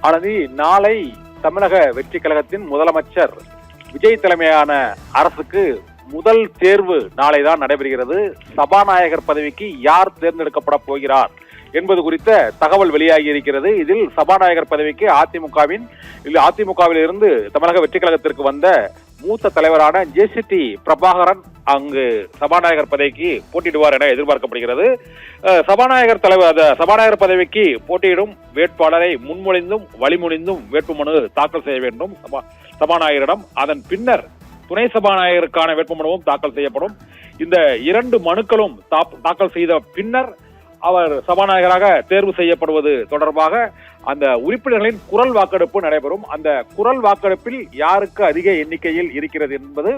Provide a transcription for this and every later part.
ஆனது நாளை தமிழக வெற்றி கழகத்தின் முதலமைச்சர் விஜய் தலைமையான அரசுக்கு முதல் தேர்வு நாளை தான் நடைபெறுகிறது. சபாநாயகர் பதவிக்கு யார் தேர்ந்தெடுக்கப்பட போகிறார் என்பது குறித்த தகவல் வெளியாகி இருக்கிறது. இதில் சபாநாயகர் பதவிக்கு அதிமுகவில் இருந்து தமிழக வெற்றி கழகத்திற்கு வந்த மூத்த தலைவரான ஜேசிடி பிரபாகரன் அங்கு சபாநாயகர் பதவிக்கு போட்டியிடுவார் என எதிர்பார்க்கப்படுகிறது. சபாநாயகர் பதவிக்கு போட்டியிடும் வேட்பாளரை முன்மொழிந்தும் வழிமொழிந்தும் வேட்புமனு தாக்கல் செய்ய வேண்டும் சபாநாயகரிடம். அதன் பின்னர் துணை சபாநாயகருக்கான வேட்புமனுவும் தாக்கல் செய்யப்படும். இந்த இரண்டு மனுக்களும் தாக்கல் செய்த பின்னர் அவர் சபாநாயகராக தேர்வு செய்யப்படுவது தொடர்பாக அந்த உறுப்பினர்களின் குரல் வாக்கெடுப்பு நடைபெறும். அந்த குரல் வாக்கெடுப்பில் யாருக்கு அதிக எண்ணிக்கையில் இருக்கிறது என்பது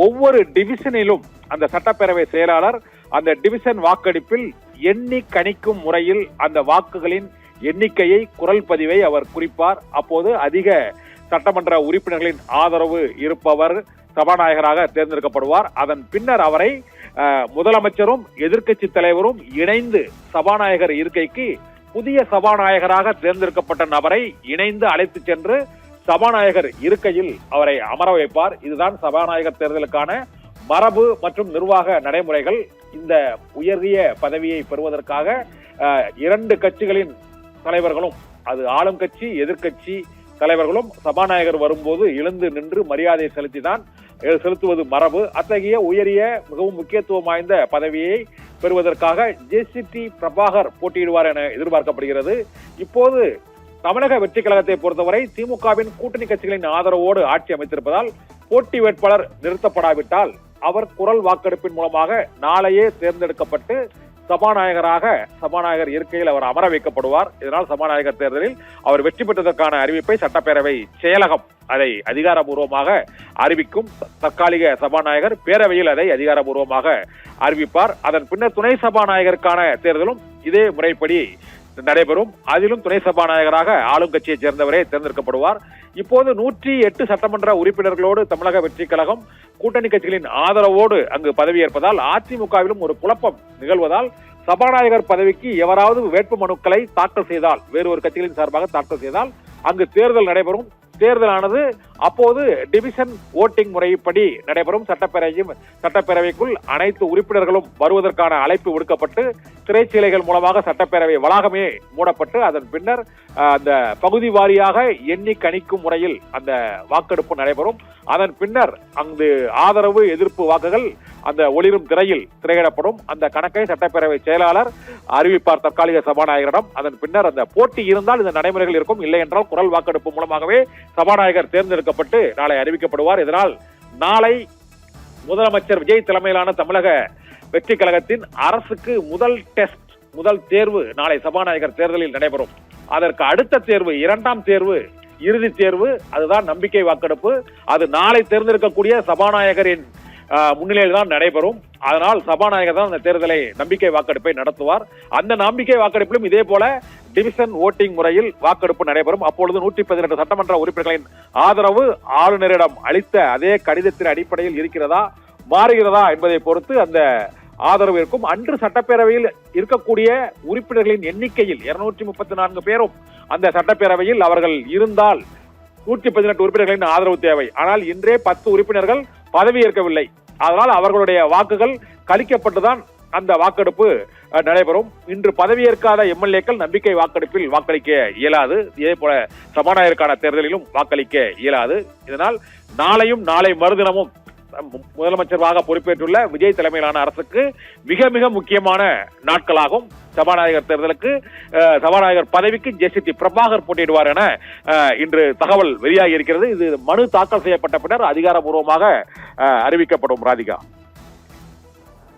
ஒவ்வொரு டிவிஷனிலும் அந்த சட்டப்பேரவை செயலாளர் அந்த டிவிஷன் வாக்கெடுப்பில் எண்ணி கணிக்கும் முறையில் அந்த வாக்குகளின் எண்ணிக்கையை குரல் பதிவை அவர் குறிப்பார். அப்போது அதிக சட்டமன்ற உறுப்பினர்களின் ஆதரவு இருப்பவர் சபாநாயகராக தேர்ந்தெடுக்கப்படுவார். அதன் பின்னர் அவரை முதலமைச்சரும் எதிர்க்கட்சி தலைவரும் இணைந்து சபாநாயகர் இருக்கைக்கு புதிய சபாநாயகராக தேர்ந்தெடுக்கப்பட்ட நபரை இணைந்து அழைத்து சென்று சபாநாயகர் இருக்கையில் அவரை அமர வைப்பார். இதுதான் சபாநாயகர் தேர்தலுக்கான மரபு மற்றும் நிர்வாக நடைமுறைகள். இந்த உயரிய பதவியை பெறுவதற்காக இரண்டு கட்சிகளின் தலைவர்களும், அது ஆளும் கட்சி எதிர்க்கட்சி தலைவர்களும் சபாநாயகர் வரும்போது எழுந்து நின்று மரியாதை செலுத்துவது மரபு. அத்தகைய உயரிய மிகவும் முக்கியத்துவம் வாய்ந்த பதவியை பெறுவதற்காக ஜேசிடி பிரபாகர் போட்டியிடுவார் என எதிர்பார்க்கப்படுகிறது. இப்போது தமிழக வெற்றி கழகத்தை பொறுத்தவரை திமுகவின் கூட்டணி கட்சிகளின் ஆதரவோடு ஆட்சி அமைத்திருப்பதால் போட்டி வேட்பாளர் நிறுத்தப்படாவிட்டால் அவர் குரல் வாக்கெடுப்பின் மூலமாக நாளையே தேர்ந்தெடுக்கப்பட்டு சபாநாயகர் இருக்கையில் அவர் அமர வைக்கப்படுவார். இதனால் சபாநாயகர் தேர்தலில் அவர் வெற்றி பெற்றதற்கான அறிவிப்பை சட்டப்பேரவை செயலகம் அதை அதிகாரபூர்வமாக அறிவிக்கும். தற்காலிக சபாநாயகர் பேரவையில் அதை அதிகாரபூர்வமாக அறிவிப்பார். அதன் பின்னர் துணை சபாநாயகருக்கான தேர்தலும் இதே முறைப்படி நடைபெறும். அதிலும் துணை சபாநாயகராக ஆளும் கட்சியைச் சேர்ந்தவரே தேர்ந்தெடுக்கப்படுவார். இப்போது 108 சட்டமன்ற உறுப்பினர்களோடு தமிழக வெற்றி கழகம் கூட்டணி கட்சிகளின் ஆதரவோடு அங்கு பதவியேற்பதால் அதிமுகவிலும் ஒரு குழப்பம் நிகழ்வதால் சபாநாயகர் பதவிக்கு எவராவது வேட்பு மனுக்களை தாக்கல் செய்தால், வேறு ஒரு கட்சிகளின் சார்பாக தாக்கல் செய்தால் அங்கு தேர்தல் நடைபெறும். தேர்தலானது அப்போது டிவிஷன் ஓட்டிங் முறைப்படி நடைபெறும். சட்டப்பேரவைக்குள் அனைத்து உறுப்பினர்களும் வருவதற்கான அழைப்பு விடுக்கப்பட்டு திரைச்சீலைகள் மூலமாக சட்டப்பேரவை வளாகமே மூடப்பட்டு அதன் பின்னர் அந்த பகுதி வாரியாக எண்ணி கணிக்கும் முறையில் அந்த வாக்கெடுப்பு நடைபெறும். அதன் பின்னர் அங்கு ஆதரவு எதிர்ப்பு வாக்குகள் அந்த ஒளிரும் திரையிடப்படும். அந்த கணக்கை சட்டப்பேரவை செயலாளர் அறிவிப்பார் தற்காலிக சபாநாயகரிடம். அதன் பின்னர் அந்த போட்டி இருந்தால் இந்த நடைமுறைகள் இருக்கும், இல்லை என்றால் குரல் வாக்கெடுப்பு மூலமாகவே சபாநாயகர் தேர்ந்தெடுக்கப்பட்டு நாளை அறிவிக்கப்படுவார். இதனால் நாளை முதலமைச்சர் விஜய் தலைமையிலான தமிழக வெற்றி கழகத்தின் அரசுக்கு முதல் தேர்வு நாளை சபாநாயகர் தேர்தலில் நடைபெறும். அதற்கு அடுத்த தேர்வு, இரண்டாம் தேர்வு, இறுதி தேர்வு, அதுதான் நம்பிக்கை வாக்கெடுப்பு. அது நாளை தேர்ந்தெடுக்கக்கூடிய சபாநாயகரின் முன்னிலையில் தான் நடைபெறும். அதனால் சபாநாயகர் தான் அந்த தேர்தலை நம்பிக்கை வாக்கெடுப்பை நடத்துவார். அந்த நம்பிக்கை வாக்கெடுப்பிலும் இதே போல டிவிஷன் ஓட்டிங் முறையில் வாக்கெடுப்பு நடைபெறும். அப்பொழுது 118 சட்டமன்ற உறுப்பினர்களின் ஆதரவு ஆளுநரிடம் அளித்த அதே கடிதத்தின் அடிப்படையில் இருக்கிறதா மாறுகிறதா என்பதை பொறுத்து அந்த ஆதரவு இருக்கும். அன்று சட்டப்பேரவையில் இருக்கக்கூடிய உறுப்பினர்களின் எண்ணிக்கையில் 234 பேரும் அந்த சட்டப்பேரவையில் அவர்கள் இருந்தால் 118 உறுப்பினர்களின் ஆதரவு தேவை. ஆனால் இன்றே 10 உறுப்பினர்கள் பதவி ஏற்கவில்லை. அதனால் அவர்களுடைய வாக்குகள் கழிக்கப்பட்டுதான் அந்த வாக்கெடுப்பு நடைபெறும். இன்று பதவியேற்காத எம்எல்ஏக்கள் நம்பிக்கை வாக்கெடுப்பில் வாக்களிக்க இயலாது. இதே போல சபாநாயகருக்கான தேர்தலிலும் வாக்களிக்க இயலாது. இதனால் நாளையும் நாளை மறுதினமும் முதலமைச்சராக பொறுப்பேற்றுள்ள விஜய் தலைமையிலான அரசுக்கு மிக மிக முக்கியமான நாட்களாகும். சபாநாயகர் தேர்தலுக்கு சபாநாயகர் பதவிக்கு ஜேசிடி பிரபாகர் போட்டியிடுவார் என இன்று தகவல் வெளியாகி இருக்கிறது. இது மனு தாக்கல் செய்யப்பட்ட பின்னர் அதிகாரப்பூர்வமாக அறிவிக்கப்படும். ராதிகா.